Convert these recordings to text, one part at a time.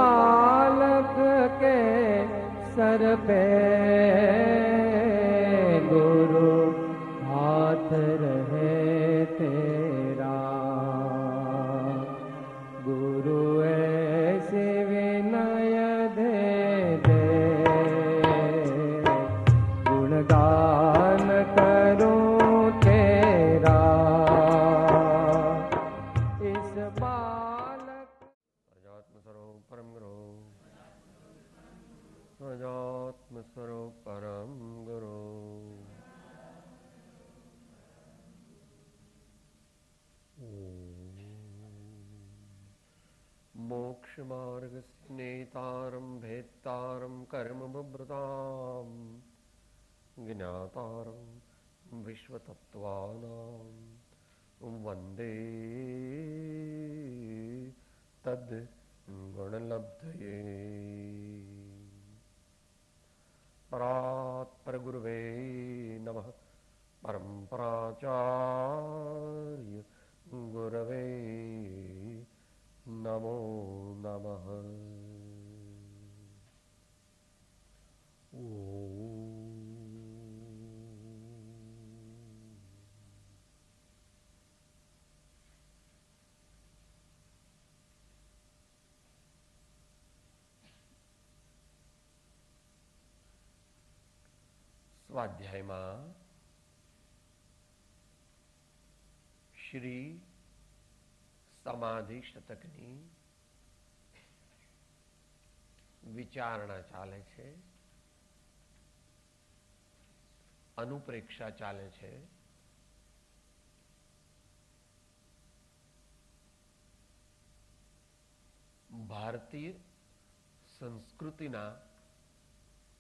बालक के सर पे गुरु हाथ रहे तेरा, गुरु ऐसे विनय दे दे, गुणगान करूं तेरा इस बालक। अजात्म स्वरूप परम गुरु, अजात्म स्वरूप परम गुरु। मोक्ष मार्ग स्नेतारं भेत्तारं कर्म बिभ्रतां ज्ञातारं विश्वतत्त्वानां वन्दे तद् गुणलब्धये। परात्पर गुरुवे नमः। परम्पराचार्य गुरवे नमो नमः। સ્વાધ્યાયમાં શ્રી સમાધિ શતકની વિચારણા ચાલે છે, અનુપ્રેક્ષા ચાલે છે. ભારતીય સંસ્કૃતિના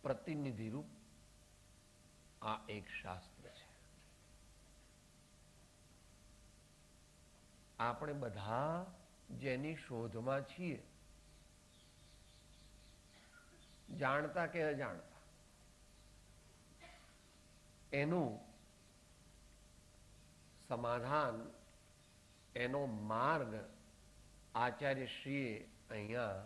પ્રતિનિધિરૂપ આ એક શાસ્ત્ર છે. આપણે બધા જેની શોધમાં છીએ, જાણતા કે અજાણતા, એનું સમાધાન, એનો માર્ગ આચાર્યશ્રીએ અહીંયા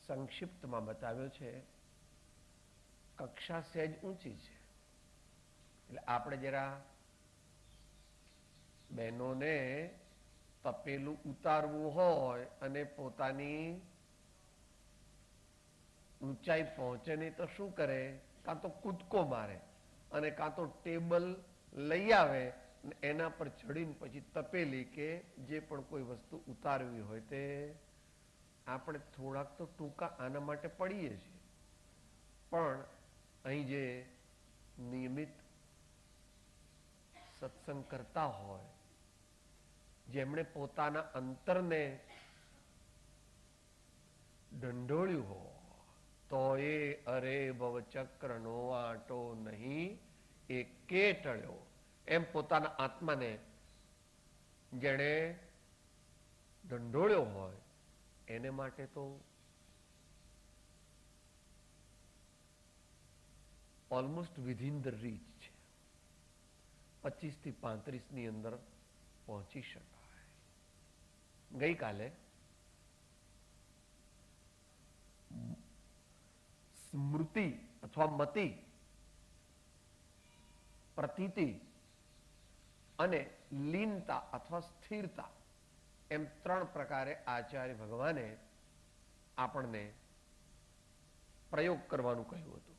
સંક્ષિપ્તમાં બતાવ્યો છે. કક્ષા સહેજ ઊંચી છે, એટલે આપણે જરા બહેનોને તપેલું ઉતારવું હોય અને પોતાની ઊંચાઈ પહોંચે નહીં તો શું કરે? કાં તો કૂદકો મારે અને કાં તો ટેબલ લઈ આવે, એના પર ચડીને પછી તપેલી કે જે પણ કોઈ વસ્તુ ઉતારવી હોય તે. આપણે થોડાક તો ટૂંકા આના માટે પડીએ છીએ, પણ અહીં જે નિયમિત સત્સંગ કરતા હોય, જેમણે પોતાના અંતરને ઢંઢોળ્યું હોય, તો એ અરે ભવચક્રનો આંટો નહીં એ કે ટળ્યો, એમ પોતાના આત્માને જેણે ઢંઢોળ્યો હોય એને માટે તો ઓલમોસ્ટ વિધિન ધ રીચ છે. 25 થી 35 ની અંદર પહોંચી શકાય. ગઈકાલે સ્મૃતિ અથવા મતિ, પ્રતીતિ અને લીનતા અથવા સ્થિરતા, એમ 3 પ્રકારે આચાર્ય ભગવાને આપણને પ્રયોગ કરવાનું કહ્યું હતું.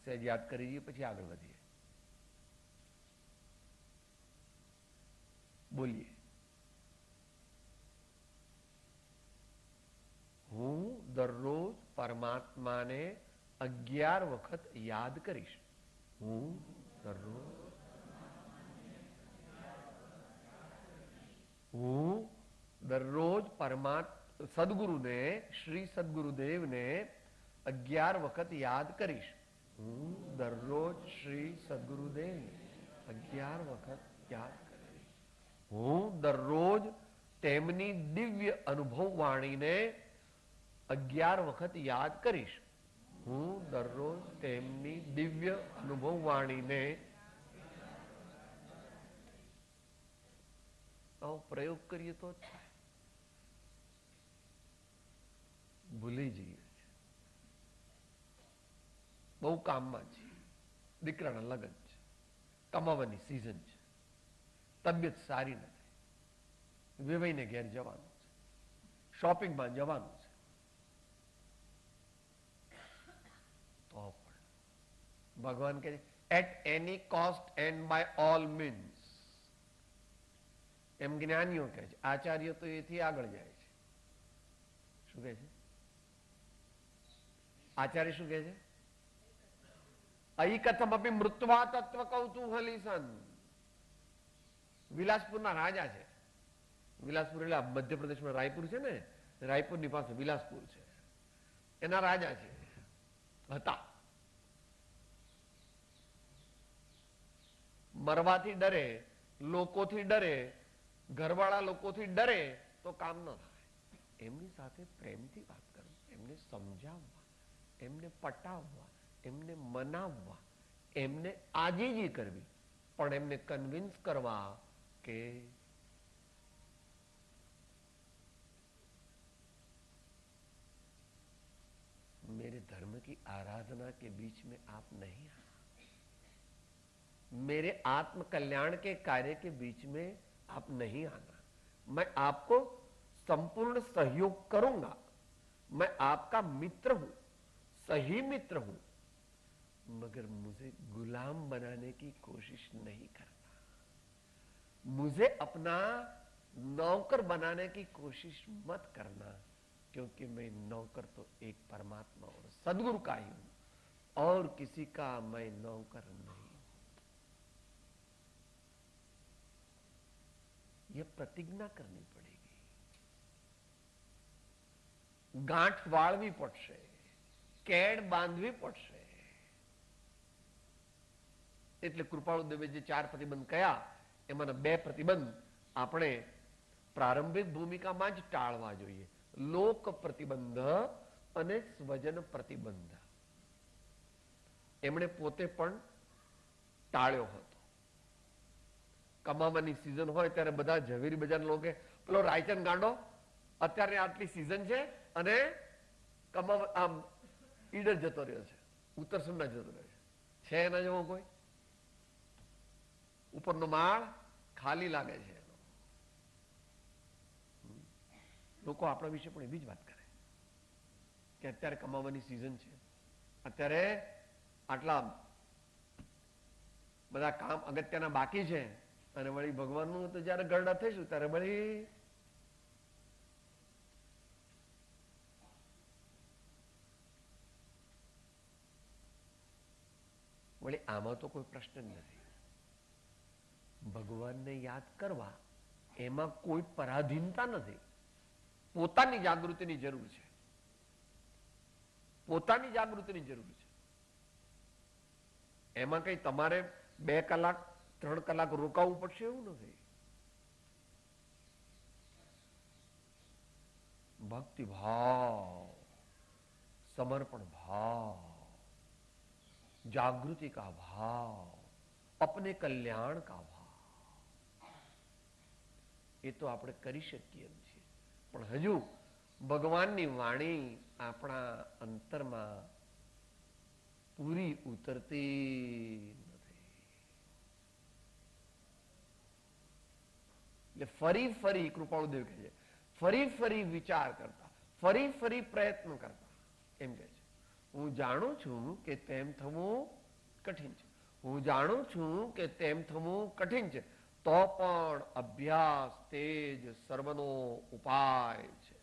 સહેજ યાદ કરી દઈએ પછી આગળ વધીએ. બોલીએ. હું દરરોજ પરમાત્માને 11 વખત યાદ કરીશ. હું દરરોજ સદગુરુને, શ્રી સદગુરુદેવને 11 વખત યાદ કરીશ. હું દરરોજ શ્રી સદગુરુદેવને 11 વખત યાદ કરીશ. હું દરરોજ તેમની દિવ્ય અનુભવ વાણીને 11 વખત યાદ કરીશ. હું દરરોજ તેમની દિવ્ય અનુભવ વાણીને મહિમાઓ પ્રયોગ કરીએ તો જ થાય. ભૂલી જઈએ છીએ. બહુ કામમાં છે, દીકરાના લગ્ન છે, કમાવાની સિઝન છે, તબિયત સારી નથી, વેવાઈને ઘેર જવાનું છે, શોપિંગમાં જવાનું છે, તો પણ ભગવાન કહે છે at any cost and by all means. એમ જ્ઞાનીઓ કહે છે, આચાર્યો તો એથી આગળ જાય છે. શું કહે છે આચાર્ય? શું કહે છે? અયિકથમ અપી મૃત્વા તત્વ કૌતૂહલી સન. વિલાસપુરના રાજા છે. વિલાસપુર એટલે મધ્યપ્રદેશમાં રાયપુર છે ને, રાયપુરની પાસે વિલાસપુર છે. એના રાજા છે હતા. મરવાથી ડરે, લોકોથી ડરે, ઘરવાળા લોકોથી ડરે તો કામ ન થાય. એમની સાથે પ્રેમથી વાત કરવી, એમને સમજાવવા, એમને પટાવવા, એમને મનાવવા, એમને આજીજી કરવી, પણ એમને કન્વિન્સ કરવા કે मेरे धर्म की आराधना के बीच में आप नहीं आना, मेरे आत्म कल्याण के कार्य के बीच में आप नहीं आना, मैं आपको संपूर्ण सहयोग करूंगा, मैं आपका मित्र हूं, सही मित्र हूं, मगर मुझे गुलाम बनाने की कोशिश नहीं करना, मुझे अपना नौकर बनाने की कोशिश मत करना, क्योंकि मैं नौकर तो एक परमात्मा और सदगुरु का ही हूं, और किसी का मैं नौकर नहीं. यह प्रतिज्ञा करनी पड़ेगी, ગાંઠ વાળવી પડશે, કેડ બાંધવી પડશે. એટલે કૃપાળુ દેવે જે 4 પ્રતિબંધ કયા, એમાંના 2 પ્રતિબંધ આપણે પ્રારંભિક ભૂમિકામાં જ ટાળવા જોઈએ. લોક પ્રતિબંધ અને સ્વજન પ્રતિબંધ. એમણે પોતે પણ ટાળ્યો હતો. કમાવાની સિઝન હોય ત્યારે બધા ઝવેરી બજારના લોકો પેલો રાયચંદ ગાંડો, અત્યારે આટલી સિઝન છે અને આમ ઈડર જતો રહ્યો છે, ઉત્તરસંડા જતો રહ્યો છે એના જેવો કોઈ? ઉપરનો માળ ખાલી લાગે છે. લોકો આપણા વિશે પણ એવી જ વાત કરે કે અત્યારે કમાવાની સિઝન છે, અત્યારે આટલા બધા કામ અગત્યના બાકી છે, અને વળી ભગવાનનું તો જયારે ગરડા થઈશું ત્યારે વળી આમાં તો કોઈ પ્રશ્ન જ નથી. ભગવાનને યાદ કરવા એમાં કોઈ પરાધીનતા નથી. પોતાની જાગૃતિની જરૂર છે, પોતાની જાગૃતિની જરૂર છે. એમાં કઈ તમારે 2 કલાક 3 કલાક રોકાવું પડશે એવું નથી. भक्ति भाव, समर्पण भाव, जागृति का भाव, अपने कल्याण का भाव, ये तो આપણે કરી શકીએ એમ છીએ. પણ હજુ ભગવાનની વાણી આપણા અંતરમાં પૂરી ઉતરતી નથી. એટલે ફરી ફરી કૃપાળુદેવ કહે છે, ફરી ફરી વિચાર કરતા, ફરી ફરી પ્રયત્ન કરતા એમ કહે છે, હું જાણું છું કે તેમ થવું કઠિન છે, હું જાણું છું કે તેમ થવું કઠિન છે, તો પણ અભ્યાસ તેજ સર્વનો ઉપાય છે.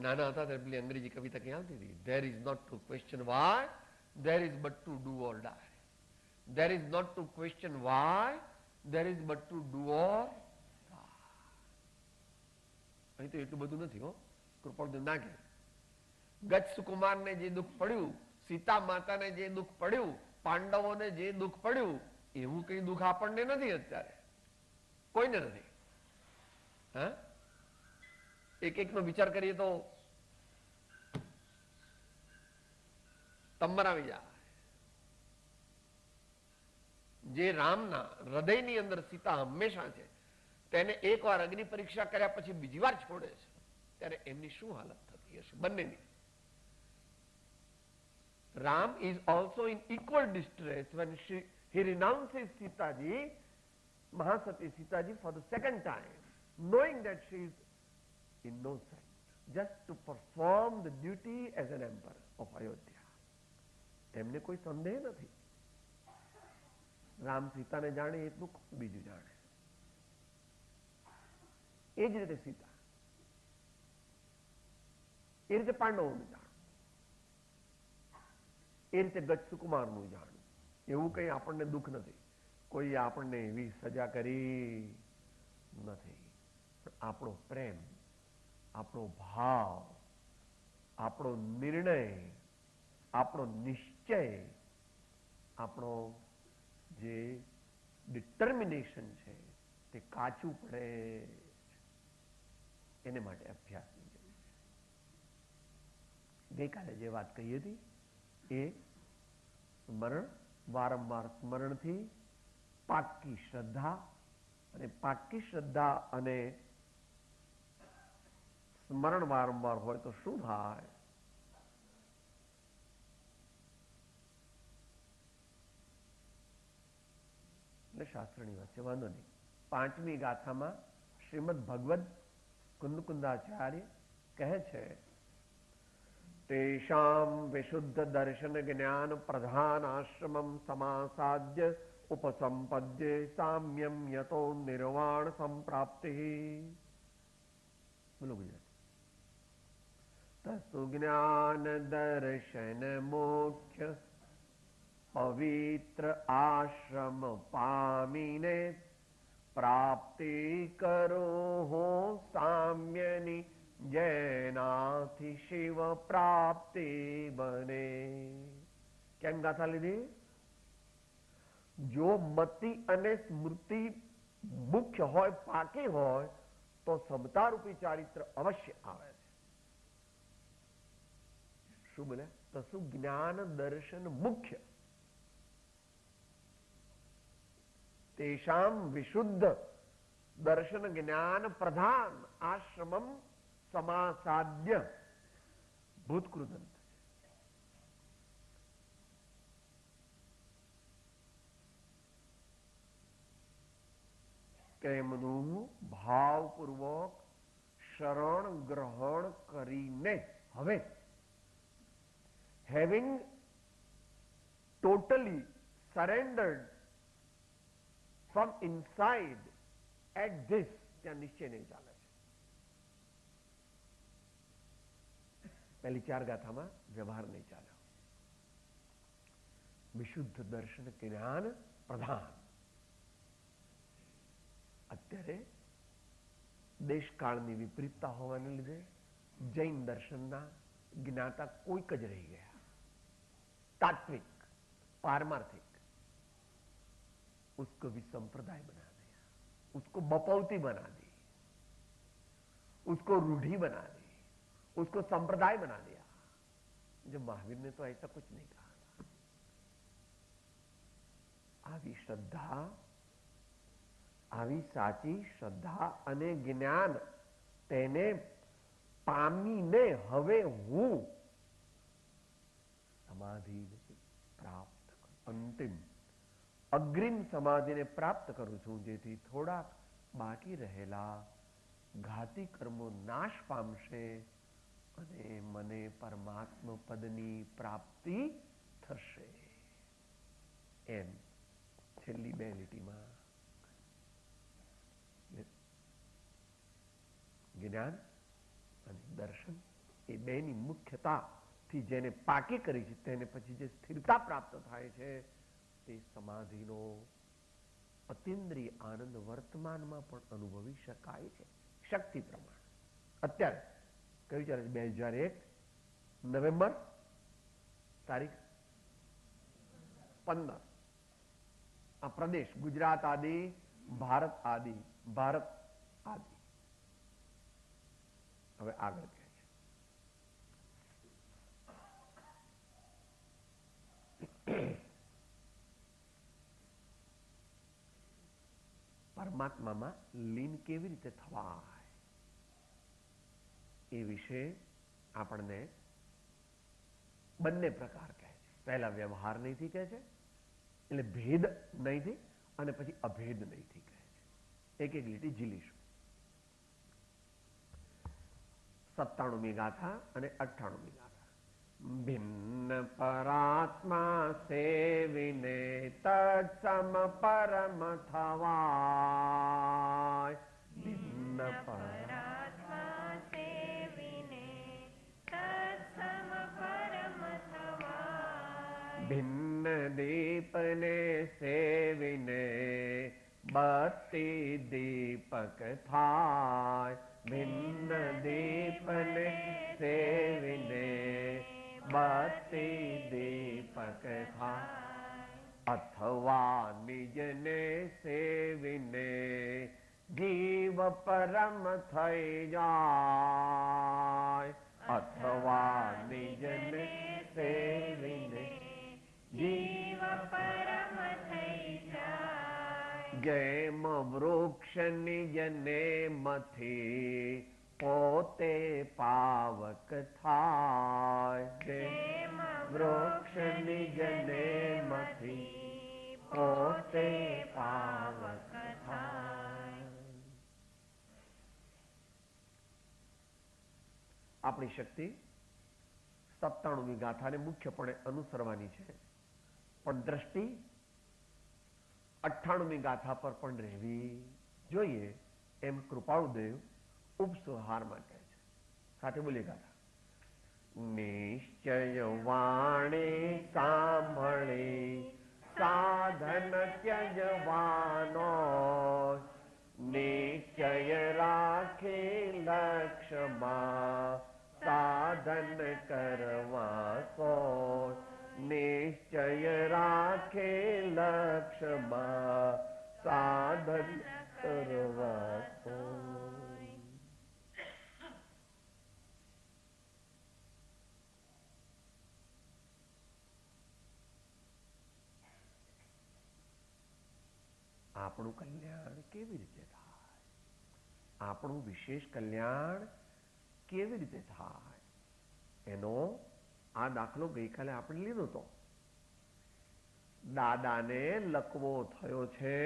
નાના હતા ત્યારે પેલી અંગ્રેજી કવિતા ક્યાં આવતી હતી? There is not to question why, there is but to do or die. There is not to question why, there is but to do or die. અહીં તો એટલું બધું નથી હો, કૃપાળુદેવ ના કહે. ગજ સુકુમારને જે દુઃખ પડ્યું, સીતા માતાને જે દુઃખ પડ્યું, પાંડવોને જે દુઃખ પડ્યું, એવું કઈ દુઃખ આપણને નથી અત્યારે, કોઈને નથી. હા, એક એક નો વિચાર કરીએ તો તમર આવી જાય. જે રામના હૃદયની અંદર સીતા હંમેશા છે, તેને એકવાર અગ્નિ પરીક્ષા કર્યા પછી બીજી વાર છોડે છે, ત્યારે એમની શું હાલત થતી હશે બંનેની? Ram is also in equal distress when he renounces Sitaji, Mahasati Sitaji, for the second time, knowing that she is innocent, just to perform the duty as an emperor of Ayodhya. એમને કોઈ સંદેહ નથી. રામ સીતાને જાણે એટલું બીજું જાણે. એ જ રીતે સીતા, એ રીતે પાંડવોનું જાણ, એ રીતે ગચ્છ સુકુમારનું જાણ. એવું કંઈ આપણને દુઃખ નથી, કોઈ આપણને એવી સજા કરી નથી. આપણો પ્રેમ, આપણો ભાવ, આપણો નિર્ણય, આપણો નિશ્ચય, આપણો જે ડિટર્મિનેશન છે તે કાચું પડે, એને માટે અભ્યાસની જરૂર છે. ગઈકાલે જે વાત કહી હતી એ સ્મરણ, વારંવાર સ્મરણથી પાક્કી શ્રદ્ધા, અને પાક્કી શ્રદ્ધા અને સ્મરણ વારંવાર હોય તો શું થાય? એટલે શાસ્ત્રની વાત છે, વાંધો નહીં. 5મી ગાથામાં શ્રીમદ ભગવદ કુંદકુંદાચાર્ય કહે છે, તેષામ વિશુદ્ધ દર્શન જ્ઞાન પ્રધાન આશ્રમમ સમાસાદ્ય ઉપસંપદ્ય સામ્યમ યતો નિર્વાણ સંપ્રાપ્તિ. બોલો ગુજરાતી. તસ્તુ જ્ઞાન દર્શન મુખ્ય પવિત્ર આશ્રમ પામીને પ્રાપ્તિ કરો હો સામ્યની, જેનાથી શિવ પ્રાપ્તિ બને. કેમ ગાથા લીધી? જો મતિ અને સ્મૃતિ મુખ્ય હોય, પાકી હોય, તો સમતારૂપી ચારિત્ર અવશ્ય આવે છે. શું બોલે? તો શું? જ્ઞાન દર્શન મુખ્ય, તેષામ વિશુદ્ધ દર્શન જ્ઞાન પ્રધાન આશ્રમમ સમાસાદ્ય. ભૂતકૃદંત તેમનું ભાવપૂર્વક શરણ ગ્રહણ કરીને, હવે having totally surrendered from inside at this, ત્યાં નિશ્ચય નહીં ચાલે છે. પહેલી 4 ગાથામાં વ્યવહાર નહીં ચાલ્યો. વિશુદ્ધ દર્શન જ્ઞાન પ્રધાન. અત્યારે દેશકાળની વિપરીતતા હોવાને લીધે જૈન દર્શનના જ્ઞાતા કોઈક જ રહી ગયા. तात्विक, पारमार्थिक, उसको भी संप्रदाय बना दिया, उसको बपौती बना दी, उसको रूढ़ी बना दी, उसको संप्रदाय बना दिया. जब महावीर ने तो ऐसा कुछ नहीं कहा था. આવી શ્રદ્ધા, આવી સાચી શ્રદ્ધા અને જ્ઞાન તેને પામીને હવે હું સમાધિ પ્રાપ્ત કરું, અંતિમ અગ્રિમ સમાધિને પ્રાપ્ત કરું છું, જેથી થોડાક બાકી રહેલા ઘાતી કર્મો નાશ પામશે અને મને પરમાત્મા પદની પ્રાપ્તિ થશે. એમ છેલ્લી 2 લીટીમાં જ્ઞાન અને દર્શન એ બેની મુખ્યતાથી જેને પાકી કરી છે, તેને પછી જે સ્થિરતા પ્રાપ્ત થાય છે તે સમાધિનો અતિન્દ્રિય આનંદ વર્તમાનમાં પણ અનુભવી શકાય છે, શક્તિ પ્રમાણે. અત્યારે કયું ચાલે છે? 2001 નવેમ્બર તારીખ 15. આ પ્રદેશ ગુજરાત આદિ, ભારત આદિ, ભારત આદિ. હવે આગળ કહે છે પરમાત્મામાં લીન કેવી રીતે થવાય એ વિશે આપણને બંને પ્રકાર કહે છે. પહેલા વ્યવહાર નહીંથી કહે છે, એટલે ભેદ નહીંથી, અને પછી અભેદ નહીંથી કહે છે. એક એક લીટી ઝીલીશું. 97મી ગાથા અને 98મી ગાથા. ભિન્ન પરાત્મા સેવિને તત્સમ પરમ થવાય. ભિન્ન પરાત્મા સેવિને તત્સમ પરમ થવાય. ભિન્ન દીપને સેવિને બત્તી દીપક થાય. ભિન્ન દીપને સેવિને બત્તી દીપક થાય. અથવા નિજને સેવિને જીવ પરમ થઈ જાય. અથવા નિજને સેવિને જીવ પરમ થઈ જાય. જેમ વૃક્ષ નિજને મથી પોતે પાવક થાય. જેમ વૃક્ષ નિજને મથી પોતે પાવક થાય. આપણી શક્તિ 97મી ગાથાને મુખ્યપણે અનુસરવાની છે, પણ દ્રષ્ટિ 98મી ગાથા પર પણ રહેવી જોઈએ, એમ કૃપાળુદેવ ઉપસંહારમાં કહે છે. સાથે બોલીએ ગાથા. નિશ્ચય વાણી સાંભળી સાધન ત્યજવાનો. નિશ્ચય રાખી લક્ષ્યમાં સાધન કરવા સો. નિશ્ચય રાખે લક્ષ્યમાં સાધન કરવા સો. આપણું કલ્યાણ કેવી રીતે થાય? આપણું વિશેષ કલ્યાણ કેવી રીતે થાય? એનો આ દાખલો ગઈકાલે આપણે લીધો હતો. દાદાને લકવો થયો છે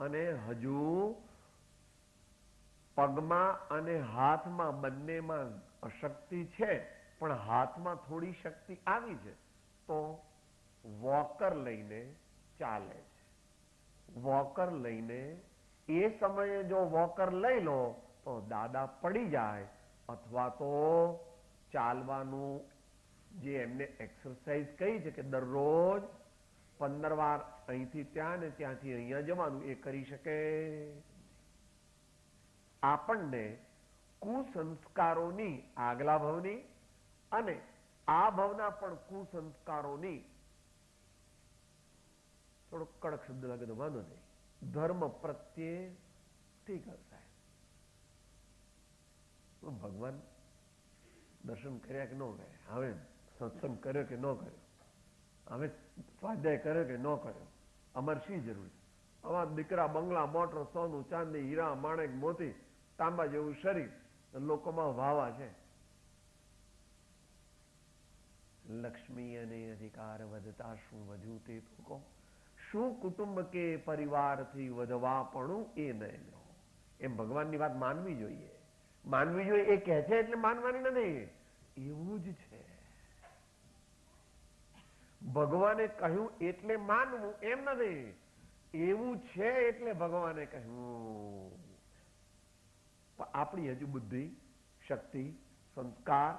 અને હજુ પગમાં અને હાથમાં બંનેમાં અશક્તિ છે, પણ હાથમાં થોડી શક્તિ આવી છે, તો વોકર લઈને ચાલે છે. વોકર લઈને એ સમયે જો વોકર લઈ લો તો દાદા પડી જાય, અથવા તો ચાલવાનું જે એમને એક્સરસાઇઝ કહી છે કે દરરોજ 15 વાર અહીંથી ત્યાં ને ત્યાંથી અહીંયા જવાનું, એ કરી શકે. આપણને કુસંસ્કારોની આગલા ભવની અને આ ભવના પણ કુસંસ્કારોની, થોડો કડક શબ્દ લાગે તો વાંધો નહીં, ધર્મ પ્રત્યે ઠીક સાહેબ, ભગવાન દર્શન કર્યા કે ન કર્યા, હવે સત્સંગ કર્યો કે ન કર્યો, હવે સ્વાધ્યાય કર્યો કે ન કર્યો, અમારે શી જરૂર છે? અમારા દીકરા બંગલા, મોટર, સોનું, ચાંદી, હીરા, માણેક, મોતી, તાંબા જેવું શરીર લોકોમાં વાવા છે. લક્ષ્મી અને અધિકાર વધતા શું વધ્યું તે તો કહો. શું કુટુંબ કે પરિવારથી વધવા પણ એ નહીં લો. એમ ભગવાનની વાત માનવી જોઈએ. માનવી જોઈએ એ કહે છે એટલે માનવાની નથી, એવું જ છે. ભગવાને કહ્યું એટલે માનવું એમ નથી, એવું છે એટલે ભગવાને કહ્યું. આપણી હજુ બુદ્ધિ, શક્તિ, સંસ્કાર,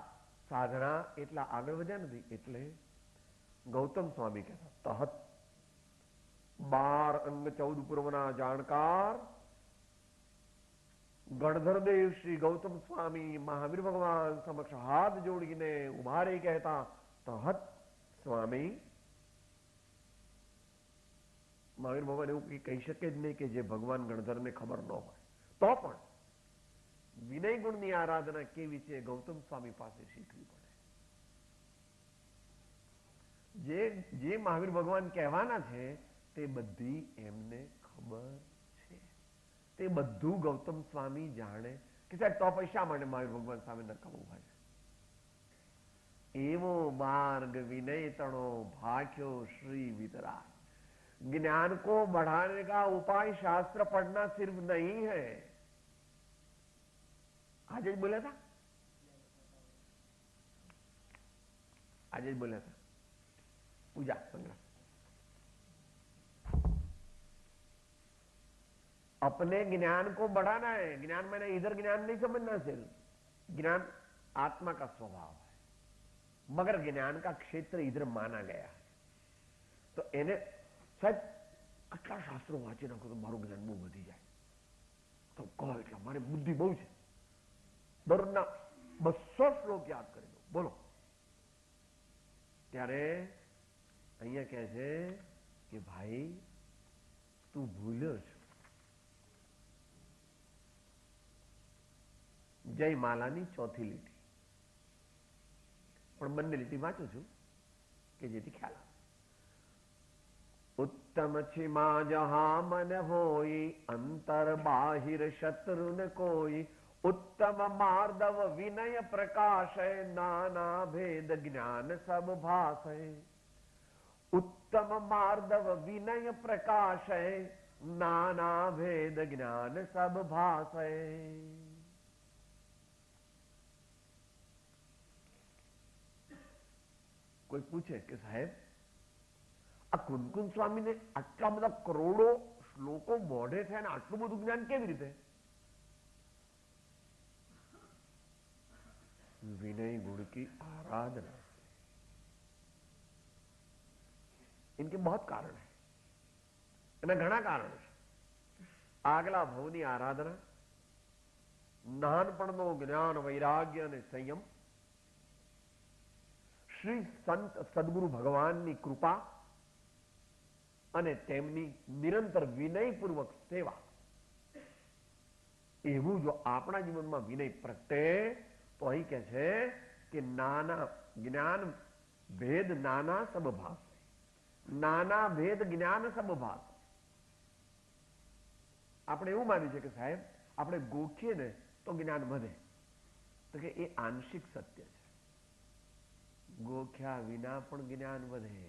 સાધના એટલા આગળ વધ્યા નથી. એટલે ગૌતમ સ્વામી કહેતા તહત 12 અંગ 14 પૂર્વના જાણકાર ગણધરદેવ શ્રી ગૌતમ સ્વામી મહાવીર ભગવાન સમક્ષ હાથ જોડીને ઉભા રહી કહેતા તહત સ્વામી. મહાવીર ભગવાન એવું કહી શકે જ નહીં કે જે ભગવાન ગણધરને ખબર ન હોય, તો પણ વિનય ગુણની આરાધના કેવી છે ગૌતમ સ્વામી પાસે શીખવી પડે. જે મહાવીર ભગવાન કહેવાના છે તે બધી એમને ખબર છે. તે બધું ગૌતમ સ્વામી જાણે કે સાહેબ તો પછી શા માટે મહાવીર ભગવાન સામે નરકમ ઉભા છે? એવો मार्ग विनय तणो भाख्यो श्री वितरा। ज्ञान को बढ़ाने का उपाय शास्त्र पढ़ना सिर्फ नहीं है। आज ही बोला था, आज ही बोला था पूजा संग्रह। अपने ज्ञान को बढ़ाना है। ज्ञान मैंने इधर ज्ञान नहीं समझना सिर्फ, ज्ञान आत्मा का स्वभाव है, मगर ज्ञान का क्षेत्र इधर माना गया है। तो એને સાહેબ આટલા શાસ્ત્રો વાંચી નાખો તો મારું જ્ઞાન બહુ વધી જાય, તો કહો એટલે મારી બુદ્ધિ બહુ છે, દરરોજના 200 શ્લોક યાદ કરી દો, બોલો. ત્યારે અહીંયા કહે છે કે ભાઈ તું ભૂલ્યો છો. જયમાલાની ચોથી લીટી, પણ બંને લીટી વાંચું છું કે જેથી ખ્યાલ આવે. उत्तम छिमा जहां मन होई, अंतर बाहिर शत्रु न कोई. उत्तम मार्दव विनय प्रकाश है, नाना भेद ज्ञान सब भास है. उत्तम मार्दव विनय प्रकाश है, नाना भेद ज्ञान सब भास है. कोई पूछे कि साहेब આ કુંદકુંદ સ્વામીને આટલા બધા કરોડો શ્લોકો મોઢે થયા ને આટલું બધું જ્ઞાન કેવી રીતે? विनय गुण की आराधना से. इनके बहुत कारण है, એના ઘણા કારણો છે. આગલા ભાવની આરાધના, નાનપણનો જ્ઞાન, વૈરાગ્ય અને સંયમ, શ્રી સંત સદગુરુ ભગવાનની કૃપા અને તેમની નિરંતર વિનયપૂર્વક સેવા. એવું જો આપણા જીવનમાં વિનય પ્રગટે તો અહીં કહે છે કે નાના જ્ઞાન ભેદ નાના સબભાસ, નાના ભેદ જ્ઞાન સબભાસ. આપણે એવું માન્યું છે કે સાહેબ આપણે ગોખીએ ને તો જ્ઞાન વધે, તો કે એ આંશિક સત્ય છે. ગોખ્યા વિના પણ જ્ઞાન વધે,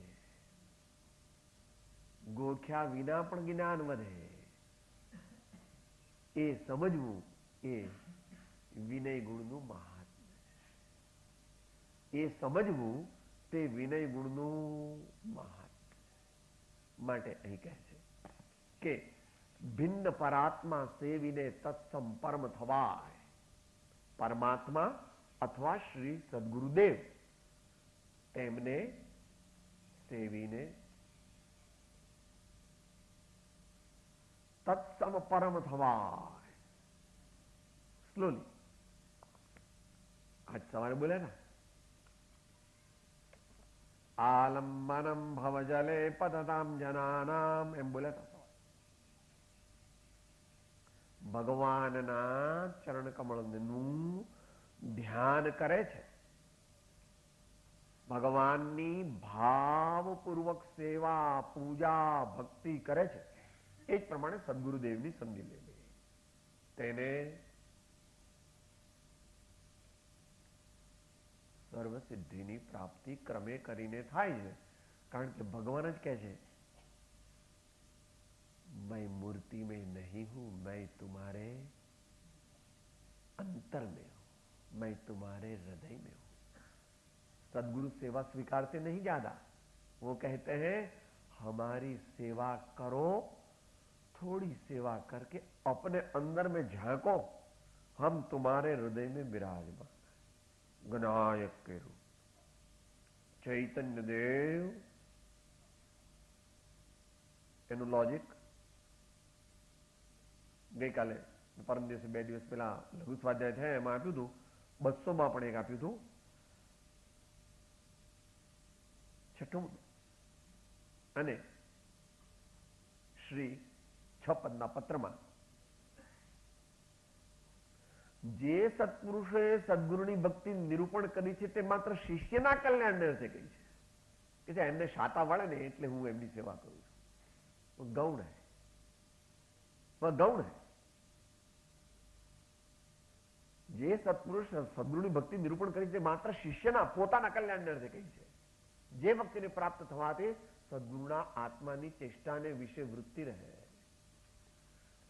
ગોખ્યા વિના પણ જ્ઞાન વધે. એ સમજવું એ વિનય ગુણનું મહાત્મ્ય છે. એ સમજવું તે વિનય ગુણનું મહાત્મ્ય. માટે અહીં કહે છે કે ભિન્ન પરાત્મા સેવીને તત્સમ પરમ થવાય. પરમાત્મા અથવા શ્રી સદગુરુદેવ તેમને સેવીને તત્સમ પરમ થવાય. સ્લોલી આજ સવારે બોલ્યા ને, આલંબનમ ભવજલે પતતામ જનાનામ, એમ બોલ્યા હતા. ભગવાનના ચરણ કમળનું ધ્યાન કરે છે, ભગવાનની ભાવપૂર્વક સેવા, પૂજા, ભક્તિ કરે છે. એ જ પ્રમાણે સદગુરુદેવની સમજી લેવી. તેને સર્વસિદ્ધિની પ્રાપ્તિ ક્રમે કરીને થાય છે. કારણ કે ભગવાન જ કહે છે, मैं मूर्ति में नहीं हूं, मैं तुम्हारे अंतर में हूं, मैं तुम्हारे हृदय में हूं. सदगुरु सेवा स्वीकारते नहीं ज्यादा, वो कहते हैं हमारी सेवा करो, थोड़ी सेवा करके अपने अंदर में झांको, हम तुम्हारे हृदय में विराजमान गणायक के रूप. चैतन्य देव એનું લોજિક ગઈકાલે પરમ દિવસે 2 દિવસ પહેલા લઘુ સ્વાધ્યાય છે એમાં આપ્યું હતું. 200 માં પણ એક આપ્યું હતું. છઠ્ઠું અને શ્રી 6 પદના પત્રમાં જે સત્પુરુષે સદગુરુની ભક્તિ નિરૂપણ કરી છે તે માત્ર શિષ્યના કલ્યાણને અર્થે કહી છે કે એમને શાતા વળે ને એટલે હું એમની સેવા કરું છું. वो गौण है, वह गौण है. જે સત્પુરુષ સદગુરુની ભક્તિ નિરૂપણ કરી છે માત્ર શિષ્યના પોતાના કલ્યાણને અર્થે કહી છે. જે ભક્તિને પ્રાપ્ત થવાથી સદગુરુના આત્માની ચેષ્ટાને વિશે વૃત્તિ રહે.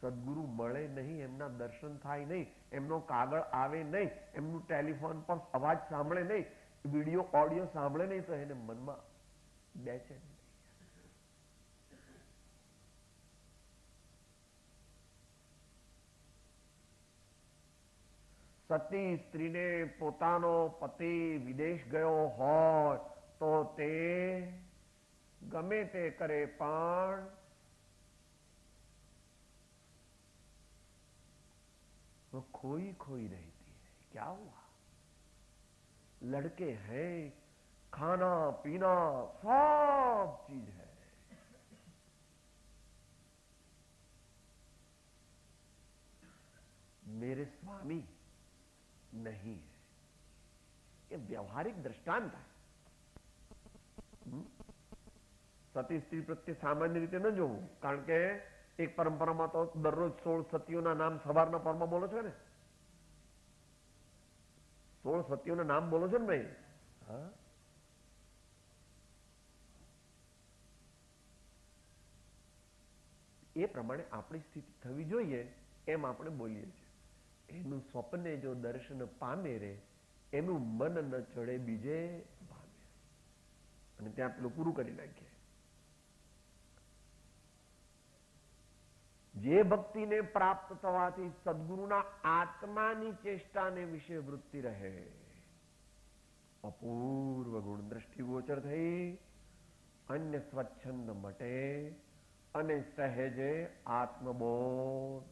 સદગુરુ મળે નહીં, એમના દર્શન થાય નહીં, એમનો કાગળ આવે નહીં, એમનું ટેલિફોન પર અવાજ સાંભળે નહીં, વિડીયો ઓડિયો સાંભળે નહીં તો એને મનમાં બેચેન. સતી સ્ત્રીને પોતાનો પતિ વિદેશ ગયો હોય તો તે ગમે તે કરે પણ वो खोई खोई रहती है. क्या हुआ? लड़के हैं, खाना पीना सब चीज है, मेरे स्वामी नहीं है. ये व्यवहारिक दृष्टांत है. સતી સ્ત્રી પ્રત્યે સામાન્ય રીતે ન જોવું, કારણ કે એક પરંપરામાં તો દરરોજ 16 સતીઓના નામ સવારના પરમાં બોલો છો ને, 16 સતીઓના નામ બોલો છો ને ભાઈ. હા, એ પ્રમાણે આપણી સ્થિતિ થવી જોઈએ એમ આપણે બોલીએ છીએ. એનું સ્વપ્ને જો દર્શન પામે રે, એનું મન ન ચડે બીજે પામે. અને ત્યાં પેલું પૂરું કરી નાખીએ. જે ભક્તિને પ્રાપ્ત થવાથી સદગુરુના આત્માની ચેષ્ટાને વિશે વૃત્તિ રહે. અપૂર્વ ગુણ દ્રષ્ટિગોચર થઈ, અન્ય સ્વચ્છંદ મટે અને સહેજે આત્મબોધ.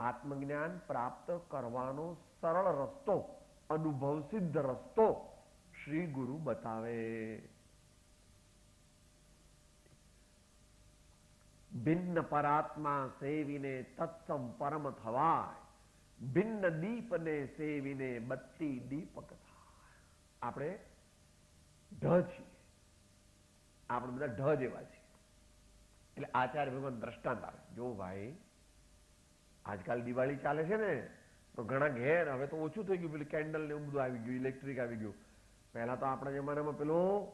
આત્મજ્ઞાન પ્રાપ્ત કરવાનો સરળ રસ્તો, અનુભવ સિદ્ધ રસ્તો શ્રી ગુરુ બતાવે. ભિન્ન પરાત્મા સેવીને તત્સમ પરમ થવાય, ભિન્ન દીપને સેવીને બત્તી દીપક થાય. આપણે ઢ છીએ, આપણે બધા ઢ જેવા છીએ. એટલે આચાર્ય ભગવાન દ્રષ્ટાંત આવે. જો ભાઈ, આજકાલ દિવાળી ચાલે છે ને, તો ઘણા ઘેર હવે તો ઓછું થઈ ગયું, પેલું કેન્ડલ ને એવું બધું આવી ગયું, ઇલેક્ટ્રિક આવી ગયું. પહેલા તો આપણા જમાનામાં પેલું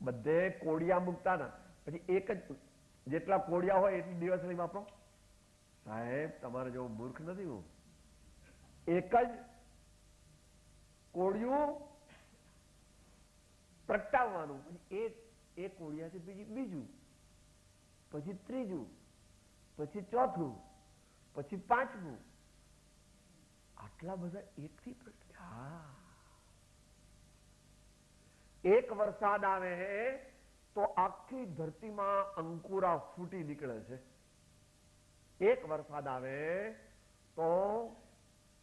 બધે કોડિયા મૂકતા ના, પછી એક જ જેટલા કોડિયા હોય એટલી દિવસની વાપરો. સાહેબ, તમારે જેવો મૂર્ખ નથી હું. એક જ કોડિયું પ્રગટાવવાનું, પછી એક કોડિયાથી બીજું, પછી ત્રીજું, પછી ચોથું, પછી પાંચમું. આટલા બધા એકથી પ્રગટ્યા. એક વરસાદ આવે તો આખી ધરતીમાં અંકુરા ફૂટી નીકળે છે. એક વરસાદ આવે તો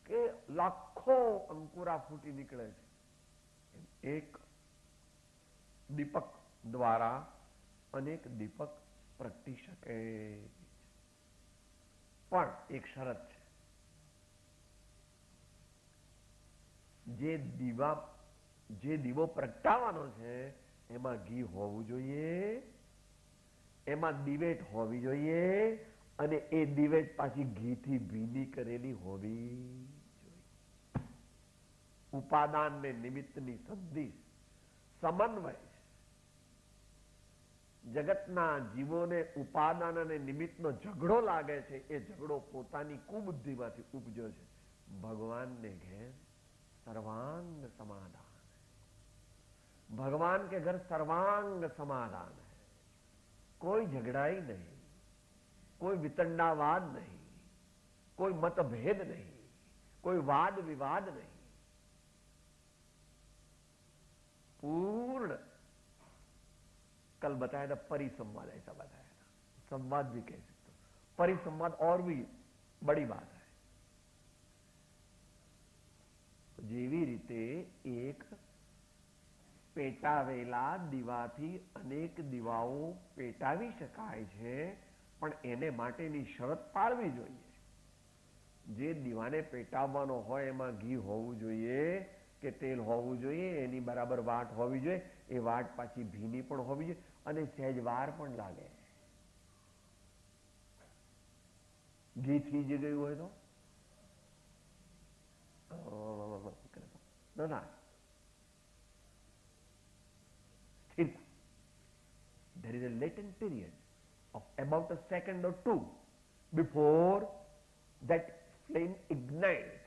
કે લાખો અંકુરા ફૂટી નીકળે છે. એક દીપક દ્વારા અનેક દીપક પ્રગટી શકે. પણ એક શરત છે, જે દીવો પ્રગટાવવાનો છે એમાં ઘી હોવું જોઈએ, એમાં દિવેટ હોવી જોઈએ, અને એ દિવેટ પાછી ઘીથી ભીની કરેલી હોવી જોઈએ. ઉપાદાન ને નિમિત્તની સંધિ સમન્વય. જગતના જીવોને ઉપાદાન અને નિમિત્તનો ઝઘડો લાગે છે, એ ઝઘડો પોતાની કુબુદ્ધિમાંથી ઉપજ્યો છે. ભગવાનને ઘેર સર્વાંગ સમાધાન. भगवान के घर सर्वांग समाधान है. कोई झगड़ाई नहीं, कोई वितंडावाद नहीं, कोई मतभेद नहीं, कोई वाद विवाद नहीं. पूर्ण. कल बताया था परिसंवाद, ऐसा बताया था. संवाद भी कह सकते हो, परिसंवाद और भी बड़ी बात है. જેવી રીતે એક પેટાવેલા દીવાથી અનેક દીવાઓ પેટાવી શકાય છે, પણ એને માટેની શરત પાળવી જોઈએ. જે દીવાને પેટાવવાનો હોય એમાં ઘી હોવું જોઈએ કે તેલ હોવું જોઈએ, એની બરાબર વાટ હોવી જોઈએ, એ વાટ પાછી ભીની પણ હોવી જોઈએ, અને સહેજ વાર પણ લાગે. ઘી થીજી ગયું હોય તો ના સ્થિરતા. There is a latent period of about a second or two before that flame ignites,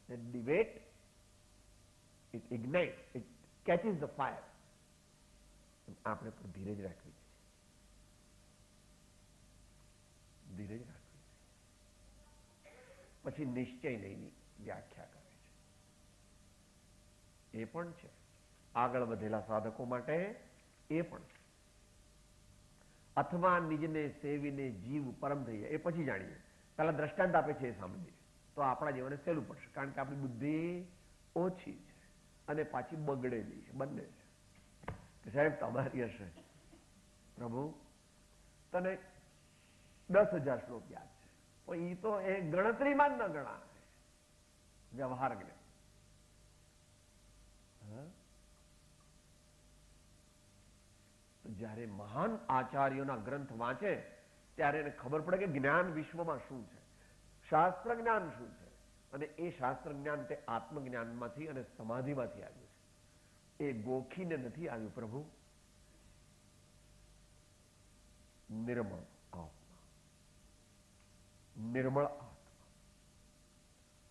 that debate, it ignites, it catches the fire. આપણે પણ ધીરજ રાખવી છે, ધીરજ રાખવી છે. પછી નિશ્ચય નહીંની વ્યાખ્યા કરે છે. એ પણ છે આગળ વધેલા સાધકો માટે, એ પણ છે. અથવા નિજને સેવીને જીવ પરમ થઈ જાય, એ પછી જાણીએ. પહેલા દ્રષ્ટાંત આપે છે એ સમજીએ તો આપણા જીવનને સહેલું પડશે. કારણ કે આપણી બુદ્ધિ ઓછી છે અને પાછી બગડેલી છે, બંને છે. કે સાહેબ તમારી હશે પ્રભુ તને 10,000 શ્લોક યાદ છે, પણ એ તો એ ગણતરીમાં જ ન ગણાય, વ્યવહાર જ્ઞાન. જ્યારે મહાન આચાર્યોના ગ્રંથ વાંચે ત્યારે એને ખબર પડે કે જ્ઞાન વિશ્વમાં શું છે, શાસ્ત્ર જ્ઞાન શું છે. અને એ શાસ્ત્ર જ્ઞાન તે આત્મજ્ઞાનમાંથી અને સમાધિમાંથી આવ્યું છે. એ ગોખીને નથી આવ્યું પ્રભુ. નિર્મળ આત્મા, નિર્મળ આત્મા,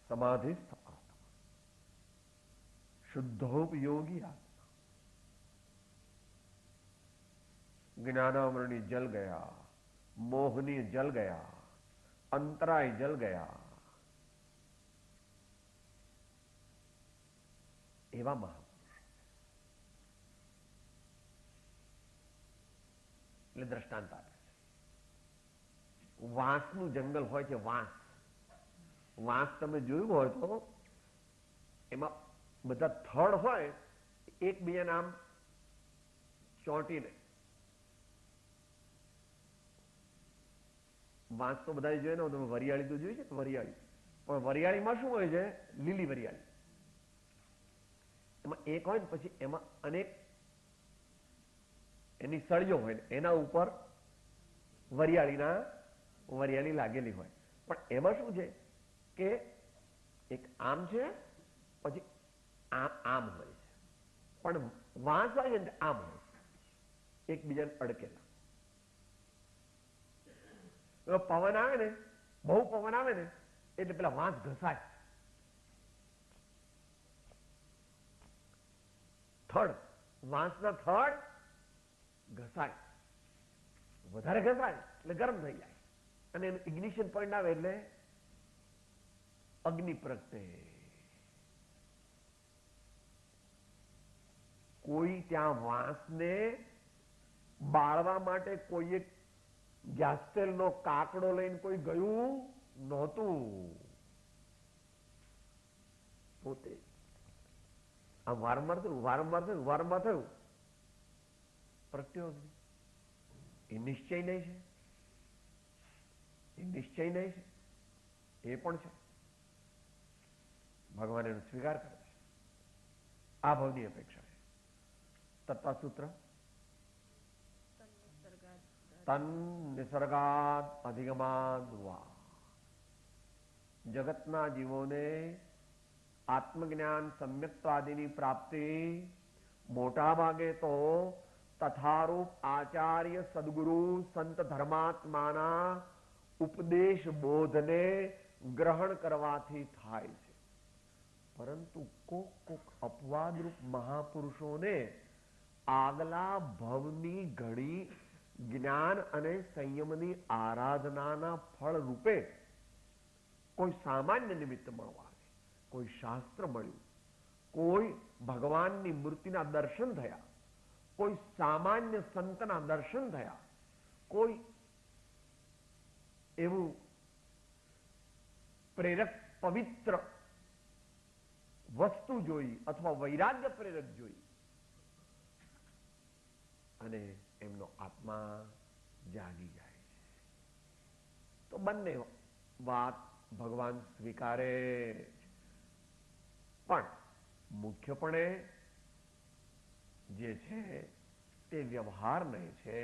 સમાધિસ્થ આત્મા, શુદ્ધોપયોગી આત્મા. જ્ઞાનામૃણી જલ ગયા, મોહની જલ ગયા, અંતરાય જલ ગયા, એવા મહાપુરુષો. એટલે દ્રષ્ટાંત આપે છે. વાંસનું જંગલ હોય છે, વાંસ. વાંસ તમે જોયું હોય તો એમાં બધા થડ હોય, એકબીજાના આમ ચોંટીને. વાંસ તો બધા જોઈએ ને, તમે વરિયાળી તો જોઈ છે, વરિયાળી. પણ વરિયાળીમાં શું હોય છે? લીલી વરિયાળી. એમાં એક હોય ને પછી એમાં અનેક એની સળીઓ હોય ને એના ઉપર વરિયાળી લાગેલી હોય. પણ એમાં શું છે કે એક આમ છે, પછી આમ હોય છે. પણ વાંસ હોય ને આમ હોય, એકબીજાને અડકેલા. પવન આવે ને, બહુ પવન આવે ને એટલે પેલા વાંસ ઘસાય. થડ, વાંસના થડ ઘસાય, વધારે ઘસાય એટલે ગરમ થઈ જાય અને એનું ઇગ્નિશન પોઈન્ટ આવે એટલે અગ્નિ પ્રગટે. કોઈ ત્યાં વાંસને બાળવા માટે કોઈ એક ગેસ તેલનો કાકડો લઈને કોઈ ગયું નહોતું. પોતે આ વારંવાર થયું પ્રત્યોગ્નિ. એ નિશ્ચય નહીં છે, એ નિશ્ચય નહીં છે, એ પણ છે. ભગવાન એનો સ્વીકાર કરે છે. આ ભાવની અપેક્ષા છે. તત્વસૂત્ર તન નિસર્ગાદ અધિગમાદ વા. જગતના જીવોને આત્મજ્ઞાન સમ્યક્ત્વાદિની પ્રાપ્તિ મોટા ભાગે તો તથારૂપ આચાર્ય સદગુરુ સંત ધર્માત્માના ઉપદેશ બોધને ગ્રહણ કરવાથી થાય છે. પરંતુ કોક અપવાદરૂપ મહાપુરુષોને આગલા ભવની ઘડી જ્ઞાન અને સંયમની આરાધનાના ફળ રૂપે કોઈ સામાન્ય નિમિત્ત મળવા, કોઈ શાસ્ત્ર મળ્યું, કોઈ ભગવાનની મૂર્તિના દર્શન થયા, કોઈ સામાન્ય સંતના દર્શન થયા, કોઈ એવું પ્રેરક પવિત્ર વસ્તુ જોઈ અથવા વૈરાગ્ય પ્રેરક જોઈ અને એમનો આત્મા જાગી જાય છે, તો બંને વાત ભગવાન સ્વીકારે. પણ મુખ્યપણે જે છે તે વ્યવહાર નહીં છે.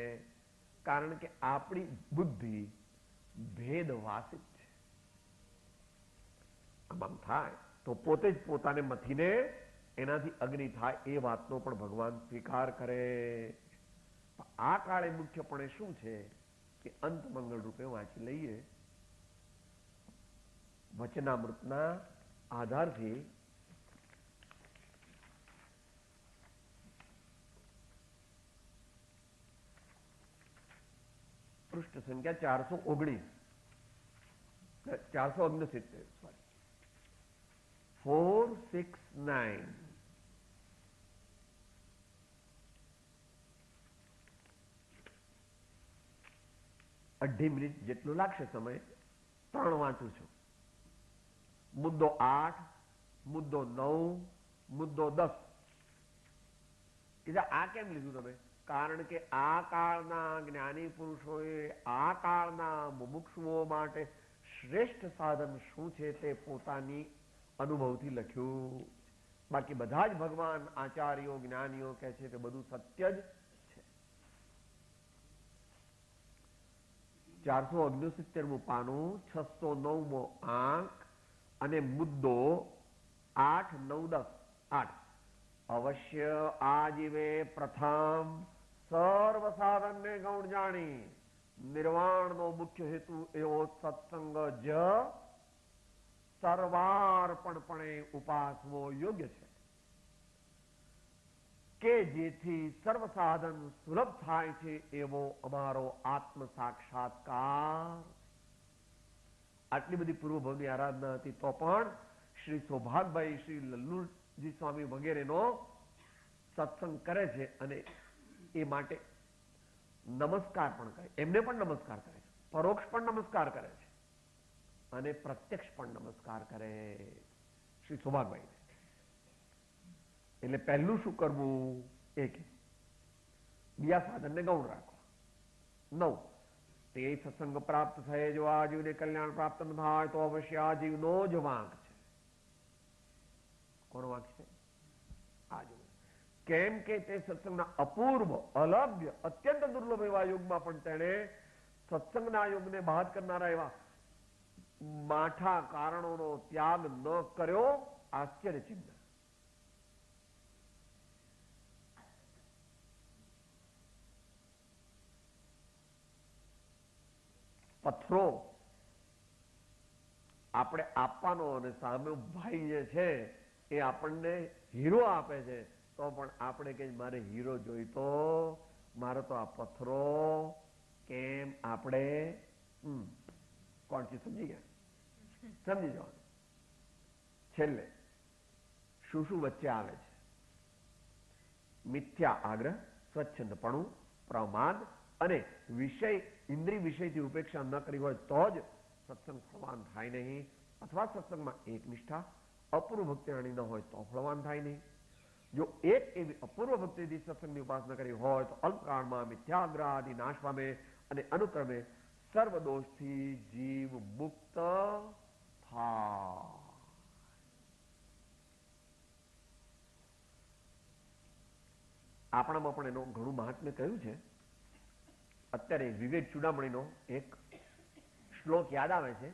કારણ કે આપણી બુદ્ધિ ભેદવાસિત છે. આમ થાય તો પોતે જ પોતાને મથીને એનાથી અગ્નિ થાય એ વાતનો પણ ભગવાન સ્વીકાર કરે. આ કાળે મુખ્યપણે શું છે કે અંત મંગળ રૂપે વાંચી લઈએ. વચનામૃતના આધારથી પૃષ્ઠ સંખ્યા 469 સોરી 469. 2.5 મિનિટ જેટલો લાગશે સમય. 3 વાંચું છું. મુદ્દો 8, મુદ્દો 9, મુદ્દો 10. આ કેમ લીધું તમે? કારણ કે આ કાળના જ્ઞાની પુરુષોએ આ કાળના મુમુક્ષુઓ માટે શ્રેષ્ઠ સાધન શું છે તે પોતાની અનુભવથી લખ્યું. બાકી બધા જ ભગવાન આચાર્યો જ્ઞાનીઓ કહે છે કે બધું સત્ય જ છે. 469મું પાનું, 609મો આંક અને મુદ્દો 8, 9, 10. 8. અવશ્ય આજીવે પ્રથમ સર્વ સાધનને ગૌણ જાણી નિર્વાણનો મુખ્ય હેતુ એવો સત્સંગ જ સર્વાર્પણપણે ઉપાસવો યોગ્ય છે કે જેથી સર્વ સાધન સુલભ થાય છે એવો અમારો આત્મ સાક્ષાત્કાર. આટલી બધી પૂર્વભાવની આરાધના હતી તો પણ શ્રી સૌભાગભાઈ, શ્રી લલ્લુજી સ્વામી વગેરેનો સત્સંગ કરે છે અને એ માટે નમસ્કાર પણ કરે. એમને પણ નમસ્કાર કરે છે, પરોક્ષ પણ નમસ્કાર કરે છે અને પ્રત્યક્ષ પણ નમસ્કાર કરે શ્રી સૌભાગભાઈને. એટલે પહેલું શું કરવું? એક બીજા સાધનને ગૌણ રાખવા. 9. તે સત્સંગ પ્રાપ્ત થયે જો આજીવને કલ્યાણ પ્રાપ્ત ન થાય તો અવશ્ય આજીવનો જ વાંક છે. કોનો વાંક છે? આજીવ. કેમ કે તે સત્સંગના અપૂર્વ, અલભ્ય, અત્યંત દુર્લભ એવા યુગમાં પણ તેણે સત્સંગના યુગને બાદ કરનારા એવા માઠા કારણોનો ત્યાગ ન કર્યો. આશ્ચર્યચિહ્ન. પથ્થરો આપણે આપવાનો અને સામે ભાઈ જે છે એ આપણને હીરો આપે છે તો પણ આપણે કે મારે હીરો જોઈતો, મારે તો આ પથ્થરો. કેમ? આપણે કોણ છે? સમજી ગયા? સમજી જવાનું. છેલ્લે શું શું વચ્ચે આવે છે? મિથ્યા આગ્રહ, સ્વચ્છંદપણું, પ્રમાદ અને વિષય ઇન્દ્રિય વિષયથી ઉપેક્ષા ન કરી હોય તો જ સત્સંગ ફળવાન થાય નહીં. અથવા સત્સંગમાં એક નિષ્ઠા અપૂર્વ ભક્તિવાણી ન હોય તો ફળવાન થાય નહીં. જો એક એવી અપૂર્વ ભક્તિથી સત્સંગની ઉપાસના કરી હોય તો અલ્પકાળમાં મિથ્યાગ્રહ આદિ નાશ પામે અને અનુક્રમે સર્વ દોષથી જીવ મુક્ત થાય. આપણામાં પણ એનું ઘણું મહાત્મ્ય કહ્યું છે. અત્યારે વિવેક ચૂડામણીનો એક શ્લોક યાદ આવે છે.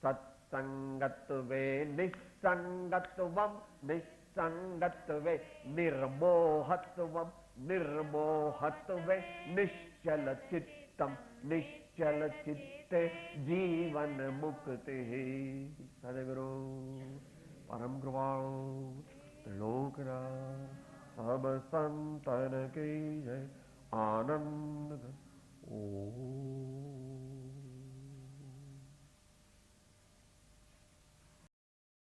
સત્સંગત્વે નિસંગત્વમ, નિસંગત્વે નિર્મોહત્વમ, નિર્મોહત્વે નિશ્ચલ ચિત્તમ, નિશ્ચલ ચિત્તે જીવન મુક્તિ. સદગુરુ પરમ કૃપાળુ લોકનાથ સબ સંતન કી જય. આનંદ. ઓમ